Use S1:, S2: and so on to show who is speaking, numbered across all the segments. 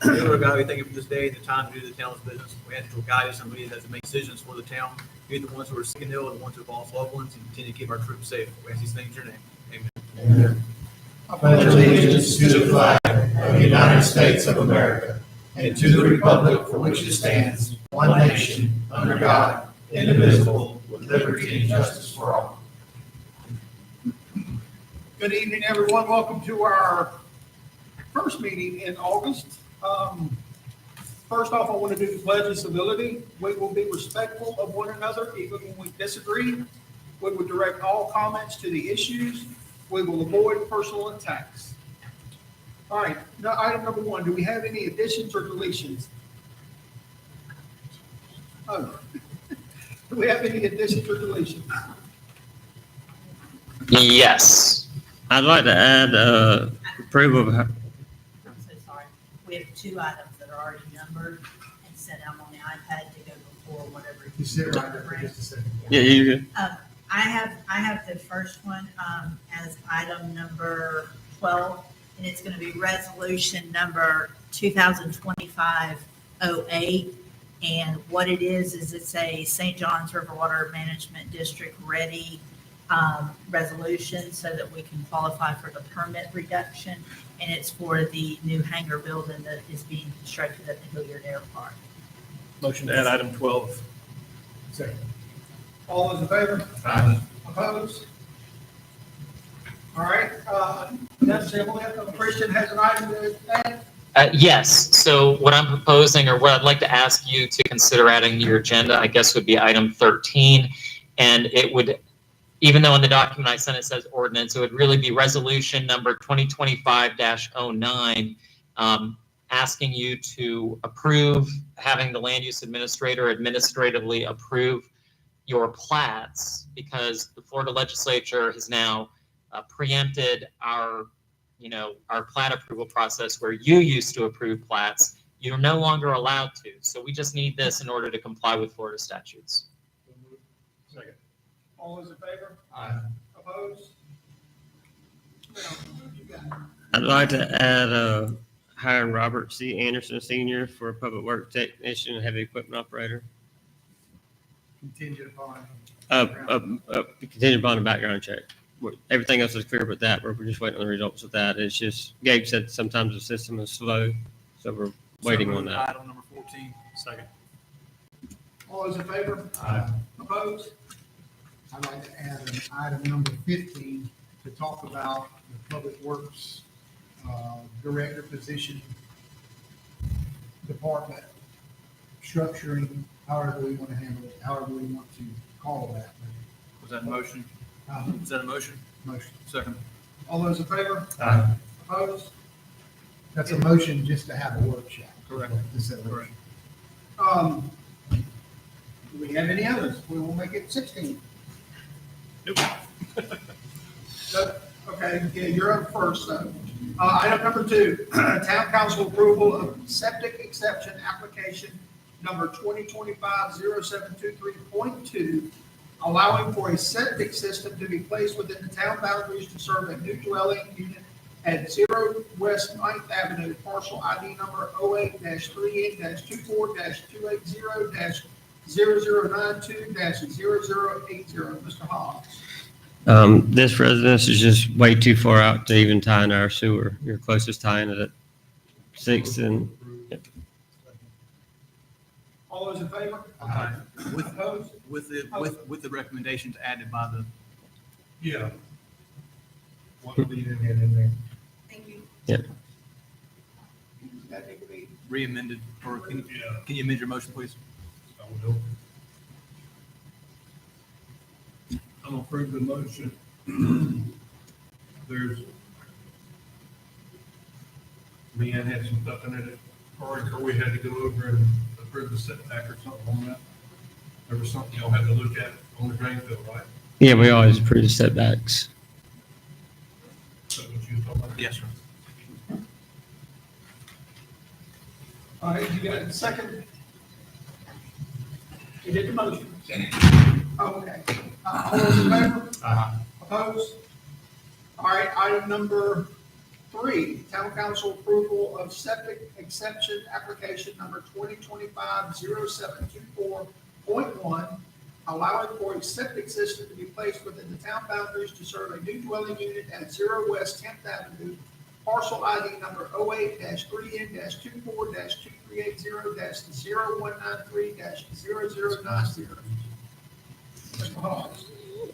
S1: Lord God, we thank you for this day and the time to do the town's business. We ask you to guide us and lead us to make decisions for the town. Be the ones who are sick and ill and the ones who have lost loved ones, and continue to keep our troops safe. We ask these things in your name. Amen.
S2: Amen. I pledge allegiance to the flag of the United States of America and to the republic for which it stands, one nation, under God, indivisible, with liberty and justice for all.
S3: Good evening, everyone. Welcome to our first meeting in August. First off, I want to do the pledge of civility. We will be respectful of one another, even when we disagree. We will direct all comments to the issues. We will avoid personal attacks. All right, now item number one, do we have any additions or deletions? Oh, do we have any additions or deletions?
S4: Yes.
S5: I'd like to add approval of,
S6: I'm so sorry. We have two items that are already numbered and sent out on the iPad to go before whatever.
S2: You sit right there for just a second.
S5: yeah, you good?
S6: I have the first one as item number 12, and it's going to be resolution number 2025-08. And what it is it's a St. John's River Water Management District ready resolution so that we can qualify for the permit reduction. And it's for the new hangar building that is being constructed at the Hilliard Air Park.
S1: Motion to add item 12.
S3: Second. All those in favor?
S2: Aye.
S3: Opposed? All right, next, Christian has an item to add.
S4: Yes. So what I'm proposing, or what I'd like to ask you to consider adding to your agenda, I guess would be item 13. And it would, even though in the document I sent it says ordinance, it would really be resolution number 2025-09, asking you to approve, having the land use administrator administratively approve your plats, because the Florida legislature has now preempted our plat approval process where you used to approve plats. You're no longer allowed to. So we just need this in order to comply with Florida statutes.
S3: Second. All those in favor?
S2: Aye.
S3: Opposed? Well, you got it.
S5: I'd like to add hiring Robert C. Anderson Sr. for a public works technician and heavy equipment operator.
S2: Contingent upon.
S5: Contingent upon a background check. Everything else is clear but that. We're just waiting on the results of that. It's just, Gabe said sometimes the system is slow, so we're waiting on that.
S1: Item number 14. Second.
S3: All those in favor?
S2: Aye.
S3: Opposed?
S7: I'd like to add an item number 15 to talk about the Public Works Director position, department structuring, however we want to handle it, however we want to call that.
S1: Was that a motion? Is that a motion?
S7: Motion.
S1: Second.
S3: All those in favor?
S2: Aye.
S3: Opposed?
S7: That's a motion just to have a workshop.
S1: Correct.
S7: Correct.
S3: Do we have any others? We will make it 16.
S1: Nope.
S3: Okay, yeah, you're up first, so. Item number 2, town council approval of septic exception application number 2025-0723.2, allowing for a septic system to be placed within the town boundaries to serve a new dwelling unit at 0 West 9th Avenue, parcel ID number 08-38-240-280-0092-0080. Mr. Hobbs.
S5: This residence is just way too far out to even tie in our sewer. Your closest tie in is at 6th and
S3: All those in favor?
S1: Aye.
S3: Opposed?
S1: With the recommendations added by the.
S2: Yeah. What we didn't get in there.
S6: Thank you.
S3: That need to be
S1: Re-amended, or can
S2: Yeah.
S1: you amend your motion, please?
S2: I'm gonna approve the motion. There's. Leanne had some stuff in it, or we had to go over and approve the setback or something on that. There was something y'all had to look at on the drain field, right?
S5: yeah, we always approve the setbacks.
S2: Is that what you were talking about?
S1: Yes, sir.
S3: All right, you got a second? You did the motion. Okay. All those in favor?
S2: Aye.
S3: Opposed? All right, item number 3, town council approval of septic exception application number 2025-0724.1, allowing for a septic system to be placed within the town boundaries to serve a new dwelling unit at 0 West 10th Avenue, parcel ID number 08-3N-2380-0193-0090. Mr. Hawes.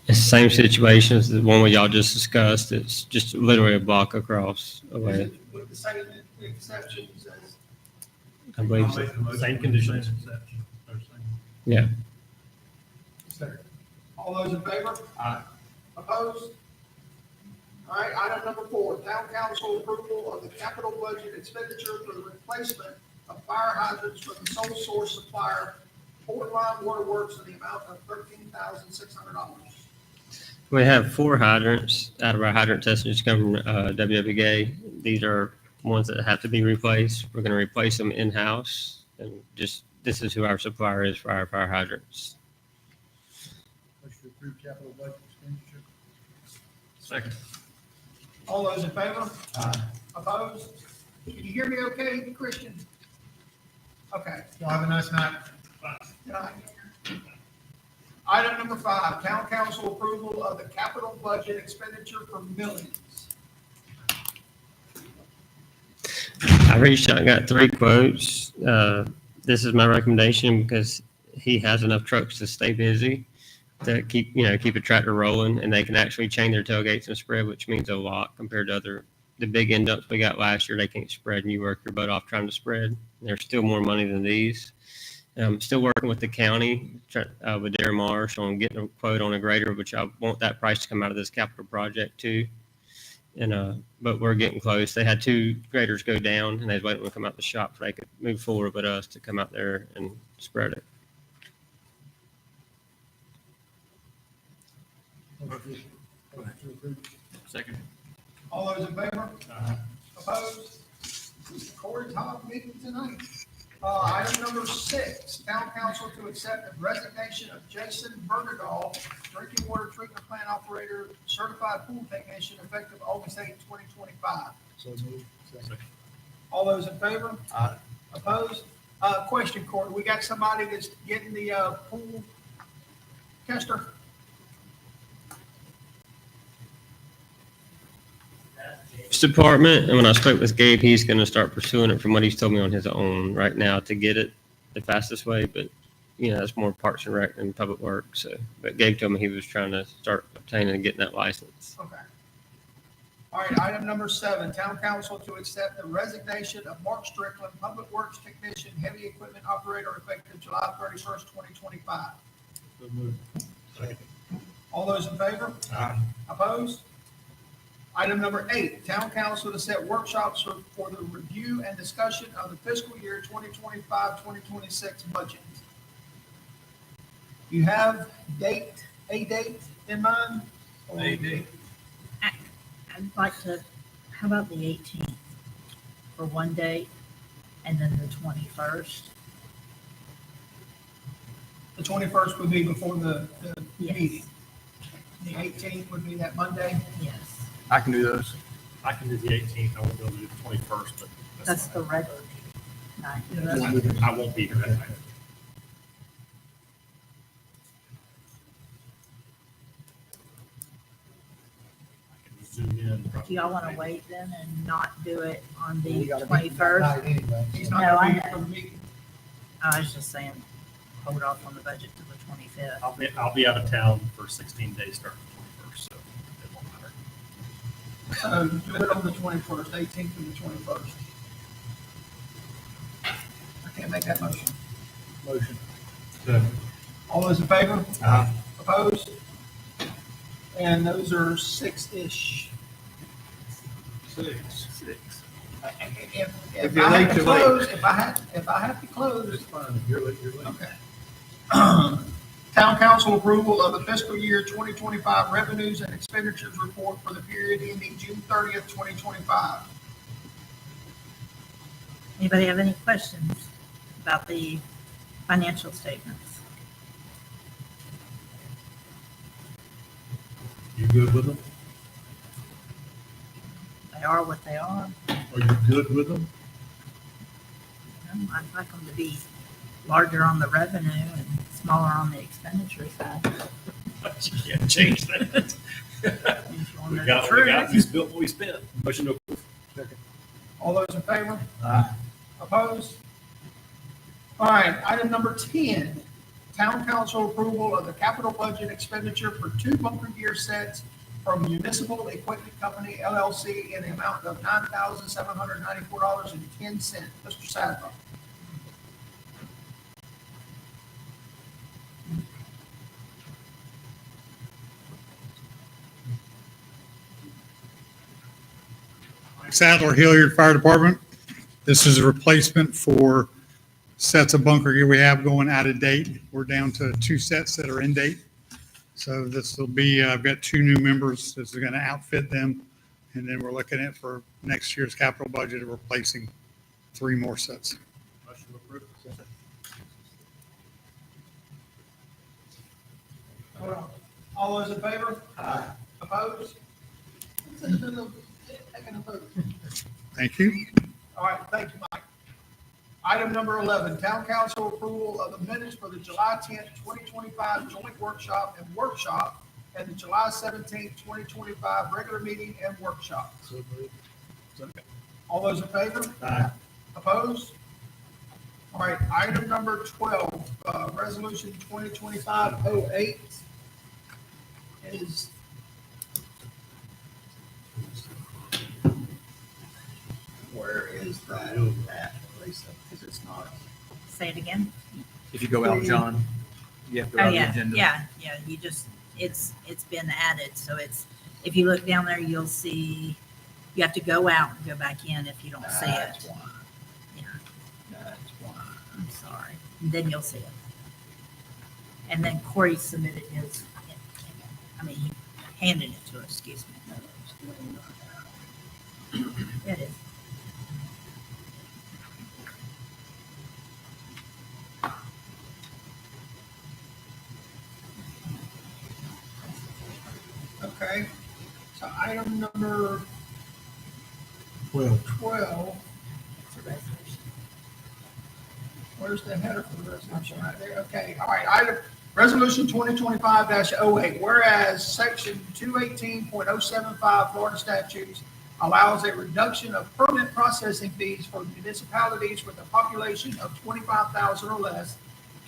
S5: It's the same situation as the one y'all just discussed. It's just literally a block across away.
S3: With the same exceptions as,
S5: I believe so.
S2: Same conditions.
S5: Yeah.
S3: all those in favor?
S2: Aye.
S3: Opposed? All right, item number 4, town council approval of the capital budget expenditure for the replacement of fire hydrants from the sole source supplier, Fort Line Water Works, in the amount of $13,600.
S5: We have 4 hydrants out of our hydrant testing just come from WWGA. These are ones that have to be replaced. We're going to replace them in-house, and just this is who our supplier is for our fire hydrants.
S7: Motion to approve capital budget expenditure.
S2: Second.
S3: All those in favor? Opposed? Can you hear me okay, Christian? Okay.
S7: Y'all have a nice night.
S3: Good night. Item number 5, town council approval of the capital budget expenditure for millions.
S5: I reached out and got 3 quotes. This is my recommendation because he has enough trucks to stay busy, to keep a tractor rolling, and they can actually chain their tailgates and spread, which means a lot compared to the big end dumps we got last year. They can't spread, and you work your butt off trying to spread. There's still more money than these. I'm still working with the county, with Darren Marsh, on getting a quote on a grader, which I want that price to come out of this capital project too. And but we're getting close. They had 2 graders go down, and they was waiting to come out the shop so they could move forward with us to come out there and spread it.
S7: Motion to approve.
S2: Second.
S3: All those in favor? Opposed? Corey's hot meeting tonight. Item number 6, town council to accept the resignation of Jason Bergdahl, drinking water treatment plant operator, certified pool technician, effective August 8, 2025.
S7: So moved. Second.
S3: All those in favor?
S2: Aye.
S3: Opposed? Question, Corey, we got somebody that's getting the pool tester?
S5: Department, and when I spoke with Gabe, he's going to start pursuing it from what he's told me on his own right now to get it the fastest way. But that's more Parks and Rec than Public Works. So, but Gabe told me he was trying to start obtaining and getting that license.
S3: Okay. All right, item number 7, town council to accept the resignation of Mark Strickland, public works technician, heavy equipment operator, effective July 31st, 2025.
S2: So moved. Second.
S3: All those in favor?
S2: Aye.
S3: Opposed? Item number 8, town council to set workshops for the review and discussion of the fiscal year 2025-2026 budget. You have a date in mind?
S1: A date.
S6: I'd like to, how about the 18th for one day and then the 21st?
S3: The 21st would be before the
S6: Yes.
S3: meeting. The 18th would be that Monday.
S6: Yes,
S1: I can do those.
S2: I can do the 18th. I won't be able to do the 21st, but
S6: that's the regular night.
S2: I won't be here that night. I can zoom in.
S6: Do y'all want to wait then and not do it on
S7: We
S6: the
S7: gotta be
S6: 21st?
S7: night anyway.
S3: He's
S6: No,
S3: not
S6: I
S3: going to be
S6: know.
S3: for the meeting.
S6: I was just saying, hold off on the budget to the 25th.
S2: I'll be out of town for 16 days starting the 21st, so it won't matter.
S3: So do it on the 21st, 18th and the 21st. I can't make that motion.
S7: Motion.
S3: All those in favor?
S2: Aye.
S3: Opposed? And those are 6-ish.
S1: 6.
S3: If
S1: you're
S3: I
S1: late,
S3: have to
S1: you're late.
S3: close, if I have to close,
S2: It's fine. If you're late, you're late.
S3: okay. Town council approval of the fiscal year 2025 revenues and expenditures report for the period ending June 30th, 2025.
S6: Anybody have any questions about the financial statements?
S2: You good with them?
S6: They are what they are.
S3: Are you good with them?
S6: I'd like them to be larger on the revenue and smaller on the expenditure side.
S8: You can't change that.
S6: If you want
S8: We
S6: to know
S8: got
S6: the
S8: what we got,
S6: truth.
S8: we spent what we spent. Motion to approve.
S3: All those in favor?
S8: Aye.
S3: Opposed? All right, item number 10, town council approval of the capital budget expenditure for 2 bunker gear sets from Municipal Equipment Company LLC in the amount of $9,794.10. Mr. Sadler.
S9: Sadler Hilliard Fire Department. This is a replacement for sets of bunker gear we have going out of date. We're down to 2 sets that are in date. So this will be, I've got 2 new members. This is going to outfit them. And then we're looking at for next year's capital budget of replacing 3 more sets.
S8: Motion to approve.
S3: Hold on. All those in favor? Aye. Opposed? Taking a vote.
S9: Thank you.
S3: All right, thank you, Mike. Item number 11, town council approval of the minutes for the July 10th, 2025 joint workshop and the July 17th, 2025 regular meeting and workshop.
S8: So moved. Second.
S3: All those in favor?
S8: Aye.
S3: Opposed? All right, item number 12, resolution 2025-08 is where is that at, Lisa? Because it's not.
S6: Say it again.
S1: If you go out, John, you have to go
S6: Oh,
S1: out the
S6: yeah,
S1: agenda.
S6: yeah, you just, it's been added, so it's, if you look down there, you'll see, you have to go out and go back in if you don't see it.
S3: That's why.
S6: Yeah,
S3: That's why.
S6: I'm sorry. And then you'll see it. And then Corey submitted his, he handed it to us, excuse me. It is.
S3: Okay, so item number 12,
S6: It's a resolution.
S3: where's the header for the resolution? Right there, okay, all right, item, resolution 2025-08, whereas section 218.075 Florida statutes allows a reduction of permit processing fees for municipalities with a population of 25,000 or less,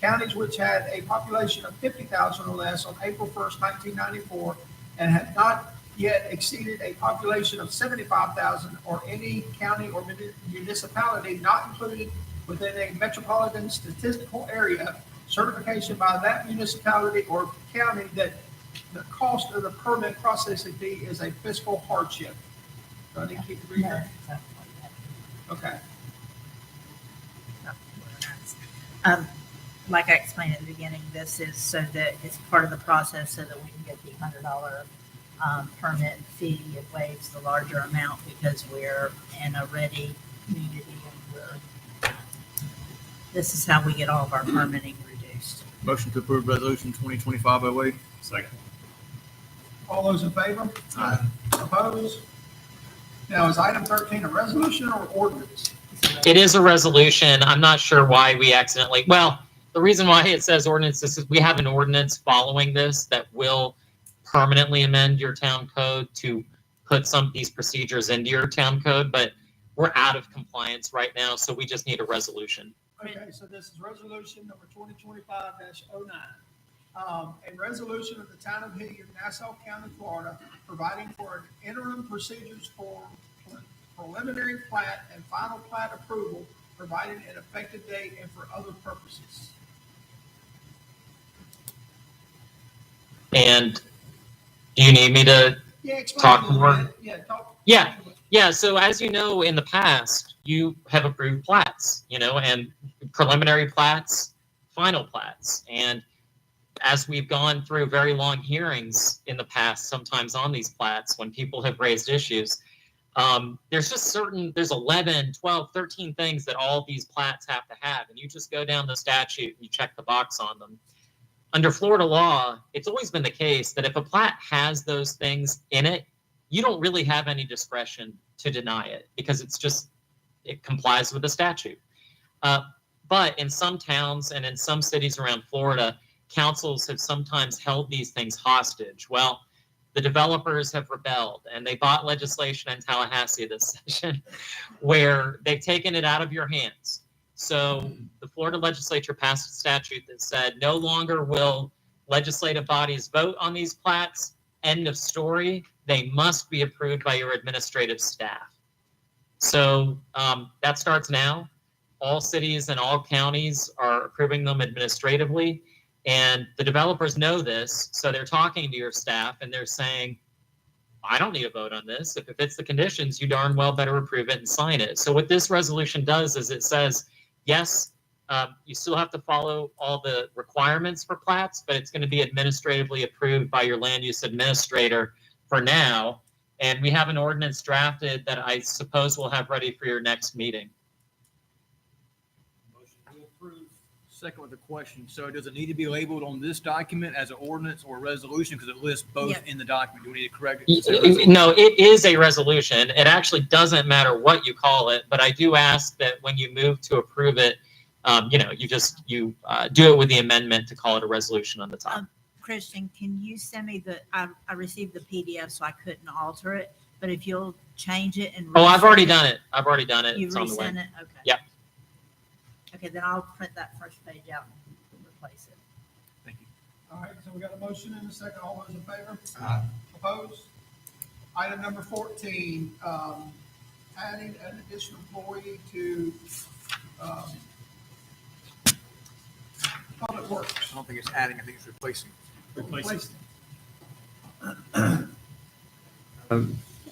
S3: counties which had a population of 50,000 or less on April 1st, 1994, and had not yet exceeded a population of 75,000, or any county or municipality not included within a metropolitan statistical area, certification by that municipality or county that the cost of the permit processing fee is a fiscal hardship. Do I need to keep reading?
S6: No,
S3: that?
S6: it's not like
S3: Okay,
S6: that. Like I explained at the beginning, this is so that it's part of the process so that we can get the $100 permit fee. It waives the larger amount because we're in a ready community and this is how we get all of our permitting reduced.
S1: Motion to approve resolution 2025-08.
S8: Second.
S3: all those in favor? Aye. Opposed? Now, is item 13 a resolution or ordinance?
S4: It is a resolution. I'm not sure why we accidentally, well, the reason why it says ordinance is we have an ordinance following this that will permanently amend your town code to put some of these procedures into your town code, but we're out of compliance right now, so we just need a resolution.
S3: Okay, so this is resolution number 2025-09. A resolution of the town of Hilliard, Nassau County, Florida, providing for an interim procedures for preliminary plat and final plat approval, providing an effective date and for other purposes.
S4: And do you need me to
S3: Yeah, explain
S4: Talk
S3: a little
S4: more.
S3: bit. Yeah, talk.
S4: Yeah. Yeah, so as you know, in the past, you have approved plats, and preliminary plats, final plats. And as we've gone through very long hearings in the past, sometimes on these plats, when people have raised issues, there's 11, 12, 13 things that all these plats have to have. And you just go down the statute and you check the box on them. Under Florida law, it's always been the case that if a plat has those things in it, you don't really have any discretion to deny it because it complies with the statute. But in some towns and in some cities around Florida, councils have sometimes held these things hostage. Well, the developers have rebelled and they bought legislation in Tallahassee this session where they've taken it out of your hands. So the Florida legislature passed a statute that said no longer will legislative bodies vote on these plats. End of story. They must be approved by your administrative staff. So that starts now. All cities and all counties are approving them administratively. And the developers know this, so they're talking to your staff and they're saying, I don't need a vote on this. If it fits the conditions, you darn well better approve it and sign it. So what this resolution does is it says, yes, you still have to follow all the requirements for plats, but it's going to be administratively approved by your land use administrator for now. And we have an ordinance drafted that I suppose we'll have ready for your next meeting.
S8: Motion to approve.
S1: Second with a question. So does it need to be labeled on this document as an ordinance or a resolution? Because it lists both
S6: Yep.
S1: in the document. Do we need to correct it?
S4: No, it is a resolution. It actually doesn't matter what you call it, but I do ask that when you move to approve it, you do it with the amendment to call it a resolution on the top.
S6: Christian, can you send me I received the PDF, so I couldn't alter it, but if you'll change it and.
S4: Oh, I've already
S6: resend
S4: done it. I've already done it.
S6: You
S4: It's on the way.
S6: resend it? Okay.
S4: Yep.
S6: Okay, then I'll print that first page out and replace it.
S1: Thank you.
S3: All right, so we got a motion and a second. All those in favor? Opposed? Item number 14, adding an additional employee to Public Works.
S1: I don't think it's adding, I think it's replacing.
S8: Replacing.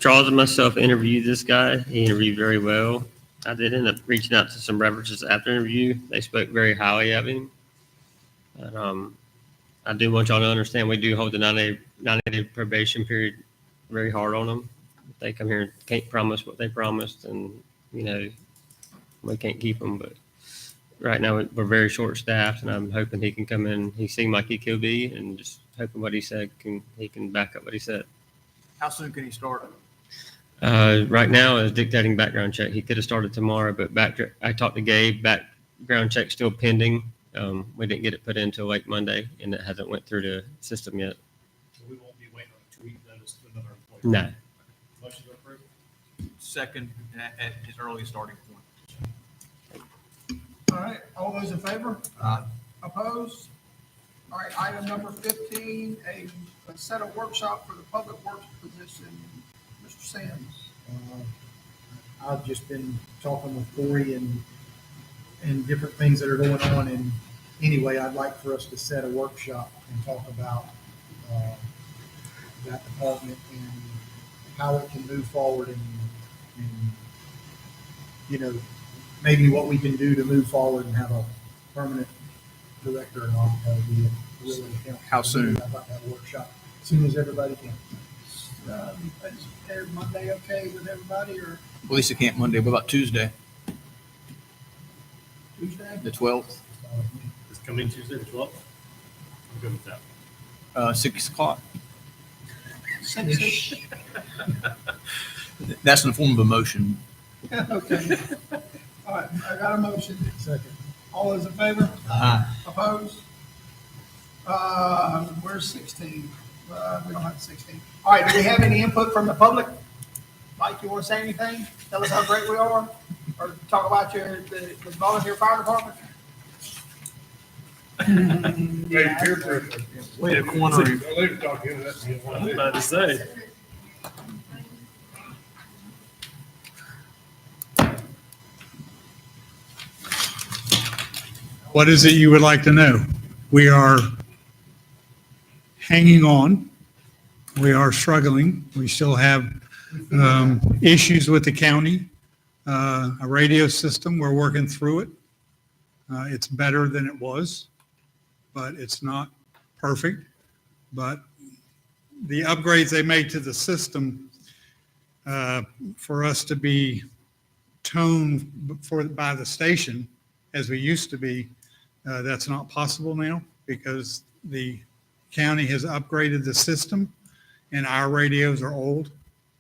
S5: Charles and myself interviewed this guy. He interviewed very well. I did end up reaching out to some references after interview. They spoke very highly of him. And, I do want y'all to understand we do hold the 90-day probation period very hard on them. They come here and can't promise what they promised, and we can't keep them. But right now we're very short-staffed, and I'm hoping he can come in. He seemed like he could be, and just hoping what he said he can back up what he said.
S1: How soon can he start?
S5: Right now, is dictating background check. He could have started tomorrow, but I talked to Gabe. Background check still pending. We didn't get it put in until late Monday, and it hasn't went through the system yet.
S8: So we won't be waiting on a 2-week notice to another employee.
S5: No.
S8: Motion to approve.
S1: Second at his earliest starting point.
S3: All right, all those in favor?
S1: Aye.
S3: Opposed? All right, item number 15, a set of workshop for the Public Works position. Mr. Sands.
S7: I've just been talking with Corey and different things that are going on. And anyway, I'd like for us to set a workshop and talk about that department and how it can move forward and maybe what we can do to move forward and have a permanent director and all. That would be really helpful.
S1: How soon?
S7: About that workshop, as soon as everybody can.
S3: Is Monday okay with everybody, or
S1: Well, Lisa can't Monday. What about Tuesday,
S3: Tuesday?
S1: the 12th,
S8: This coming Tuesday, the 12th. I'm good with that.
S1: 6 o'clock?
S3: 6?
S1: That's in the form of a motion.
S3: Okay. All right, I got a motion.
S7: Second.
S3: All those in favor?
S1: Aye.
S3: Opposed? Where's 16? We don't have 16. All right, do we have any input from the public? Mike, you want to say anything? Tell us how great we are? Or talk about the volunteer fire department?
S1: Wait a corner.
S8: I'm about to say.
S9: What is it you would like to know? We are hanging on. We are struggling. We still have issues with the county, a radio system. We're working through it. It's better than it was, but it's not perfect. But the upgrades they made to the system for us to be toned by the station as we used to be, that's not possible now because the county has upgraded the system and our radios are old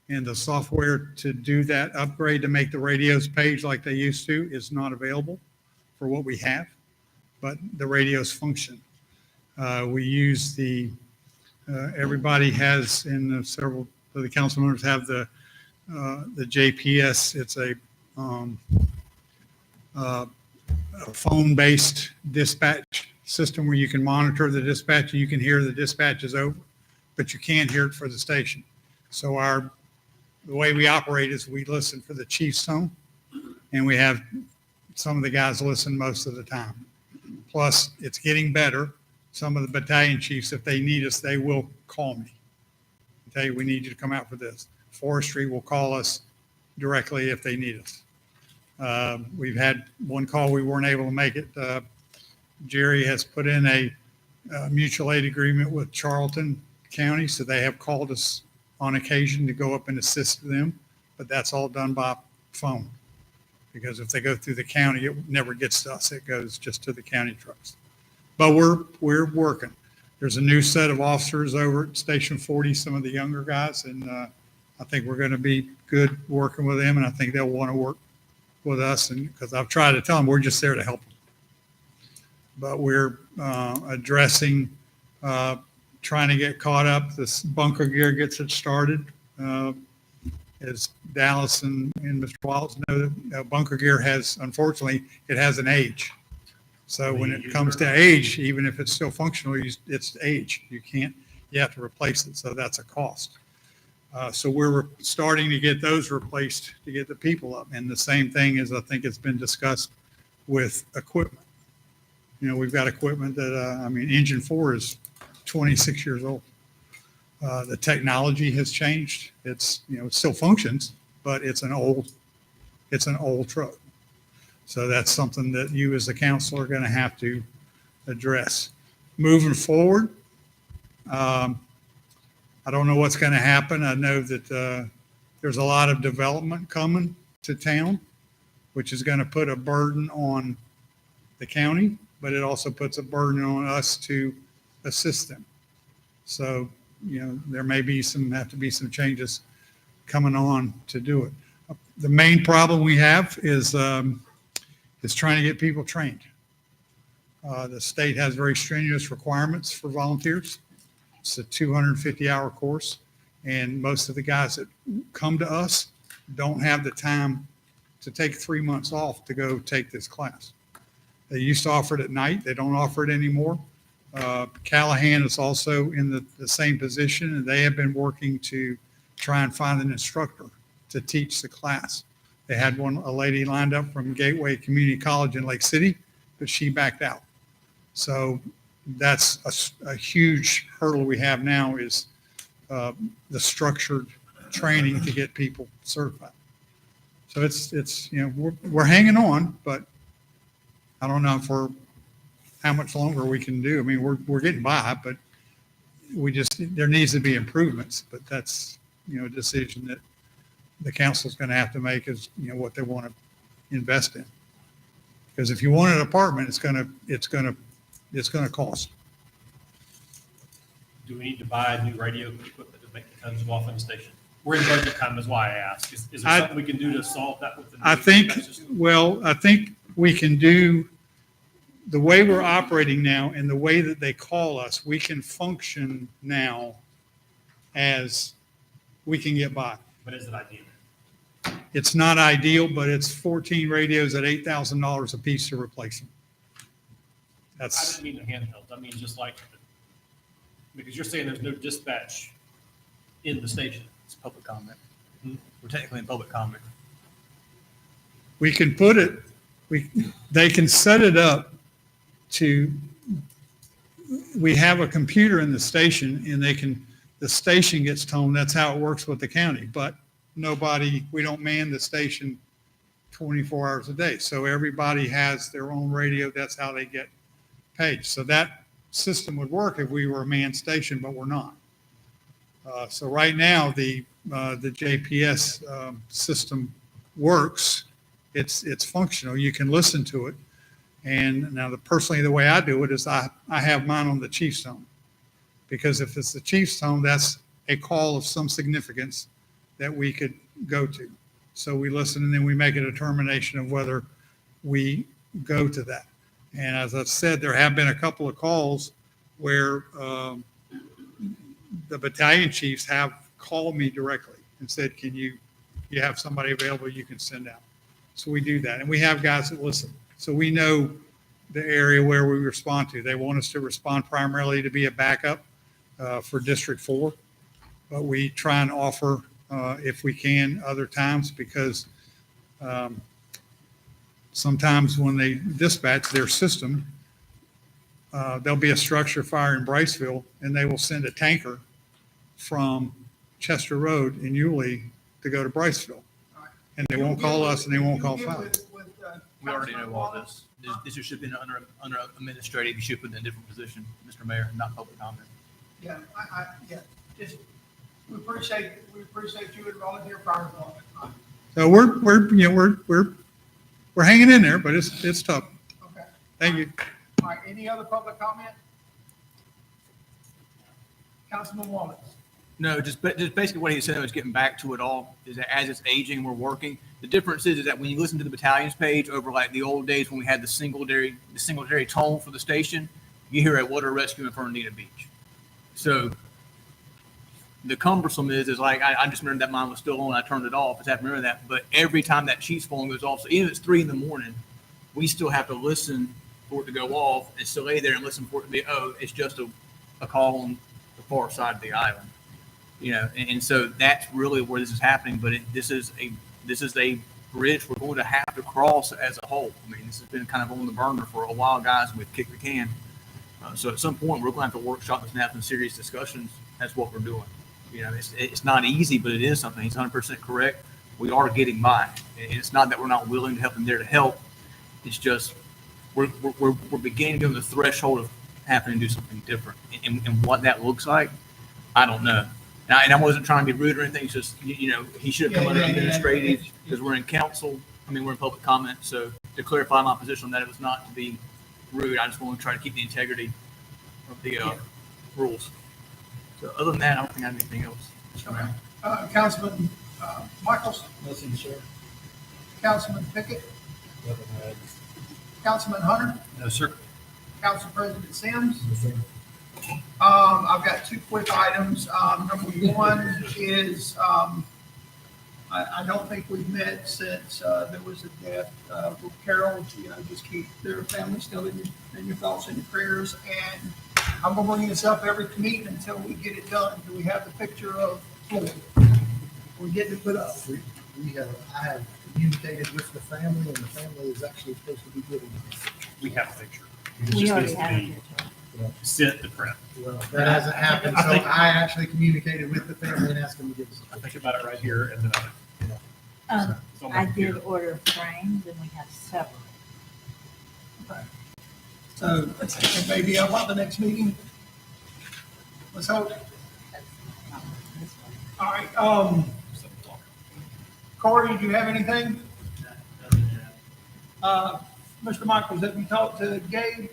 S9: and the software to do that upgrade to make the radios page like they used to is not available for what we have, but the radios function. We use everybody has several of the council members have the JPS. It's a phone-based dispatch system where you can monitor the dispatch and you can hear the dispatch is over, but you can't hear it for the station. So the way we operate is we listen for the chief's tone, and we have some of the guys listen most of the time. Plus, it's getting better. Some of the battalion chiefs, if they need us, they will call me. Tell you, we need you to come out for this. Forestry will call us directly if they need us. We've had one call, we weren't able to make it. Jerry has put in a mutual aid agreement with Charlton County, so they have called us on occasion to go up and assist them, but that's all done by phone. Because if they go through the county, it never gets to us. It goes just to the county trucks. But we're working. There's a new set of officers over at Station 40, some of the younger guys, and I think we're going to be good working with them, and I think they'll want to work with us, and because I've tried to tell them we're just there to help them. But we're addressing, trying to get caught up. This bunker gear gets it started. As Dallas and Mr. Wallace know, that bunker gear has, unfortunately, it has an age. So when it comes to age, even if it's still functional, it's age. You have to replace it. So that's a cost. So we're starting to get those replaced to get the people up. And the same thing as I think it's been discussed with equipment. We've got equipment that, Engine 4 is 26 years old. The technology has changed. It still functions, but it's an old truck. So that's something that you as the council are going to have to address. Moving forward, I don't know what's going to happen. I know that there's a lot of development coming to town, which is going to put a burden on the county, but it also puts a burden on us to assist them. So, there may be have to be some changes coming on to do it. The main problem we have is trying to get people trained. The state has very strenuous requirements for volunteers. It's a 250-hour course, and most of the guys that come to us don't have the time to take 3 months off to go take this class. They used to offer it at night. They don't offer it anymore. Callahan is also in the same position, and they have been working to try and find an instructor to teach the class. They had a lady lined up from Gateway Community College in Lake City, but she backed out. So that's a huge hurdle we have now is the structured training to get people certified. So it's we're hanging on, but I don't know for how much longer we can do. We're getting by, but there needs to be improvements. But that's a decision that the council's going to have to make is what they want to invest in. Because if you want an apartment, it's going to cost.
S8: Do we need to buy new radio equipment to make the guns go off in the station? We're in budget time is why I ask. Is there something we can do to solve that with the new
S9: I think we can do the way we're operating now and the way that they call us, we can function now as we can get by.
S8: But is it ideal?
S9: It's not ideal, but it's 14 radios at $8,000 a piece to replace them.
S8: I didn't mean the handhelds. I mean just because you're saying there's no dispatch in the station.
S1: It's public comment. We're technically in public comment.
S9: We can put it, they can set it up we have a computer in the station and the station gets toned. That's how it works with the county, but we don't man the station 24 hours a day. So everybody has their own radio. That's how they get paid. So that system would work if we were a manned station, but we're not. So right now the JPS system works. It's functional. You can listen to it. And now personally, the way I do it is I have mine on the chief's tone, because if it's the chief's tone, that's a call of some significance that we could go to. So we listen and then we make a determination of whether we go to that. And as I said, there have been a couple of calls where the battalion chiefs have called me directly and said, can you have somebody available you can send out? So we do that. And we have guys that listen. So we know the area where we respond to. They want us to respond primarily to be a backup for District 4, but we try and offer, if we can, other times, because sometimes when they dispatch their system, there'll be a structure fire in Briceville, and they will send a tanker from Chester Road in Yulee to go to Briceville. And they won't call us and they won't call fire.
S1: We already know all this. This should have been under administrative. You should put in a different position, Mr. Mayor, not public comment.
S3: Yeah, yeah, just, we appreciate you and volunteer fire department.
S9: So we're hanging in there, but it's tough.
S3: Okay.
S9: Thank you.
S3: All right, any other public comment? Councilman Wallace?
S1: No, just basically what he said was getting back to it all is that as it's aging, we're working. The difference is that when you listen to the battalions page over like the old days when we had the Singletary tone for the station, you hear a water rescue in Fernandina Beach. So the cumbersome is like, I just remember that mine was still on. I turned it off. I have to remember that. But every time that chief's phone goes off, so even if it's 3 a.m, we still have to listen for it to go off and still lay there and listen for it to be, oh, it's just a call on the far side of the island. And so that's really where this is happening. But this is a bridge we're going to have to cross as a whole. I mean, this has been kind of on the burner for a while, guys, and we've kicked the can. So at some point, we're going to have to workshop this and have some serious discussions. That's what we're doing. It's not easy, but it is something. He's 100% correct. We are getting by. And it's not that we're not willing to help and there to help. It's just we're beginning to go to the threshold of having to do something different. And what that looks like, I don't know. And I wasn't trying to be rude or anything. It's just, he should have come under administrative because we're in council. We're in public comment. So to clarify my position on that, it was not to be rude. I just want to try to keep the integrity of the rules. So other than that, I don't think I have anything else.
S3: Okay. Councilman Michaels?
S2: Nothing, sir.
S3: Councilman Pickett?
S2: Nothing,
S3: Councilman Hunter?
S8: No, sir.
S3: Council President Sims?
S2: Yes, sir.
S3: I've got 2 quick items. Number 1 is, I don't think we've met since there was a death with Carol. Just keep their family still in your thoughts and your prayers. And I'm going to bring this up every meeting until we get it done. Do we have the picture of Floyd? We're getting it put up.
S7: I have communicated with the family, and the family is actually supposed to be getting it.
S8: We have a picture.
S6: We already have it.
S8: Sent the print.
S7: Well, that hasn't happened, so I actually communicated with the family and asked them to give us a
S8: I think
S7: picture.
S8: about it right here, and then it's on my
S6: I did
S8: computer.
S6: order frames and we have several.
S3: So it may be up at the next meeting. Let's hope. All right, Corey, do you have anything? Mr. Michaels, have you talked to Gabe?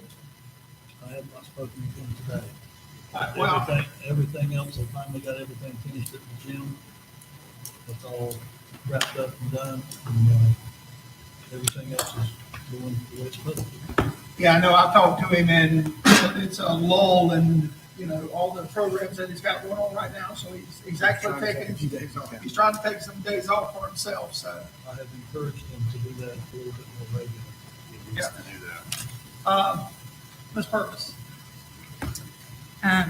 S2: I have not spoken to him today.
S3: All right, well,
S2: Everything else, I finally got everything finished at the gym. It's all wrapped up and done, and, everything else is going the way it's supposed to.
S3: yeah, I know, I talked to him and it's a lull and, all the programs that he's got going on right now, so he's actually taking, he's trying to take some days off for himself, so.
S2: I have encouraged him to do that a little bit more regularly. He needs to do that.
S3: Ms. Purvis.
S6: I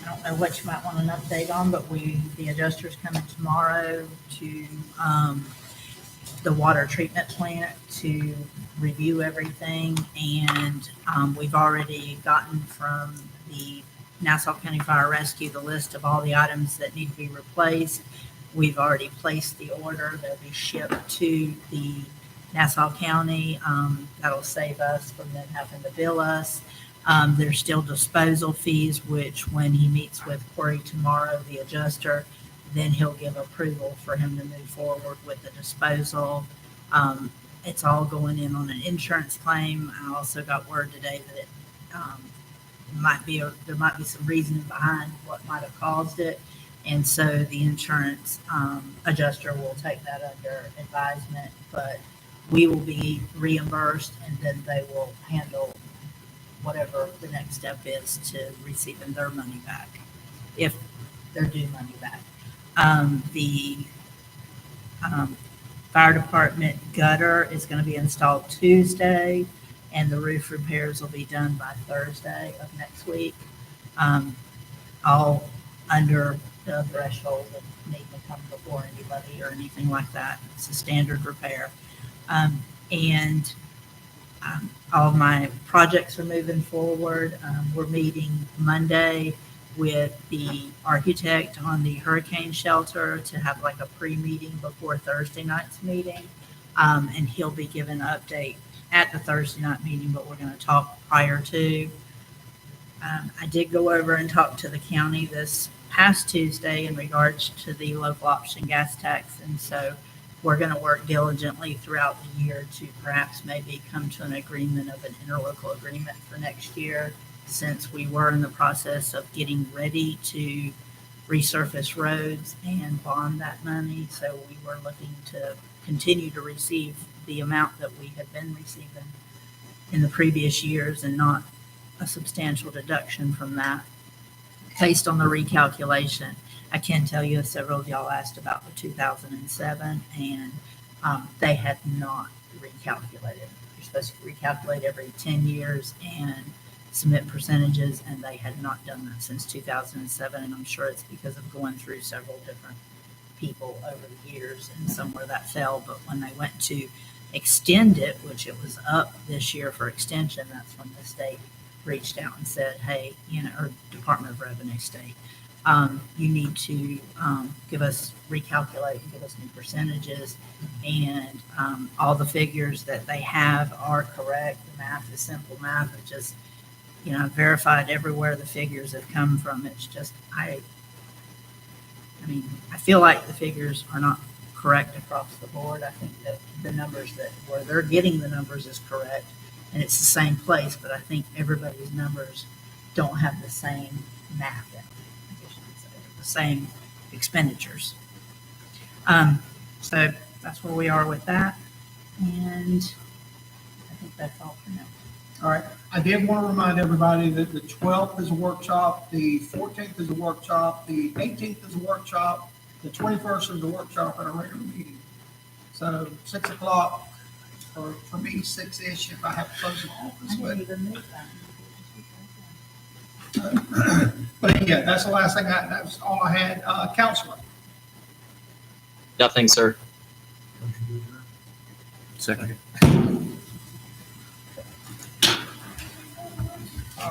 S6: don't know what you might want an update on, but the adjuster's coming tomorrow to, the water treatment plant to review everything. And, we've already gotten from the Nassau County Fire Rescue the list of all the items that need to be replaced. We've already placed the order. They'll be shipped to the Nassau County. That'll save us from them having to bill us. There's still disposal fees, which when he meets with Corey tomorrow, the adjuster, then he'll give approval for him to move forward with the disposal. It's all going in on an insurance claim. I also got word today that it there might be some reasoning behind what might have caused it. And so the insurance adjuster will take that under advisement, but we will be reimbursed and then they will handle whatever the next step is to receiving their money back, if they're due money back. The fire department gutter is going to be installed Tuesday, and the roof repairs will be done by Thursday of next week. All under the threshold of needing to come before anybody or anything like that. It's a standard repair. All of my projects are moving forward. We're meeting Monday with the architect on the hurricane shelter to have like a pre-meeting before Thursday night's meeting. And he'll be giving an update at the Thursday night meeting, but we're going to talk prior to. I did go over and talk to the county this past Tuesday in regards to the local option gas tax. And so we're going to work diligently throughout the year to perhaps maybe come to an agreement of an interlocal agreement for next year, since we were in the process of getting ready to resurface roads and bond that money. So we were looking to continue to receive the amount that we had been receiving in the previous years and not a substantial deduction from that based on the recalculation. I can tell you several of y'all asked about the 2007, and they had not recalculated. You're supposed to recalculate every 10 years and submit percentages, and they had not done that since 2007. And I'm sure it's because of going through several different people over the years, and somewhere that fell. But when they went to extend it, which it was up this year for extension, that's when the state reached out and said, hey, or Department of Revenue state, you need to recalculate and give us new percentages. And all the figures that they have are correct. The math is simple math. It's just, I've verified everywhere the figures have come from. It's just, I feel like the figures are not correct across the board. I think that the numbers where they're getting the numbers is correct, and it's the same place, but I think everybody's numbers don't have the same math in them, I guess you could say, the same expenditures. So that's where we are with that, and I think that's all for now.
S3: All right, I did want to remind everybody that the 12th is a workshop, the 14th is a workshop, the 18th is a workshop, the 21st is a workshop and a regular meeting. So 6 o'clock, or for me, 6-ish if I have to close my office.
S6: I didn't even move that.
S3: But yeah, that's the last thing, that was all I had. Counselor,
S4: Nothing, sir.
S1: Second.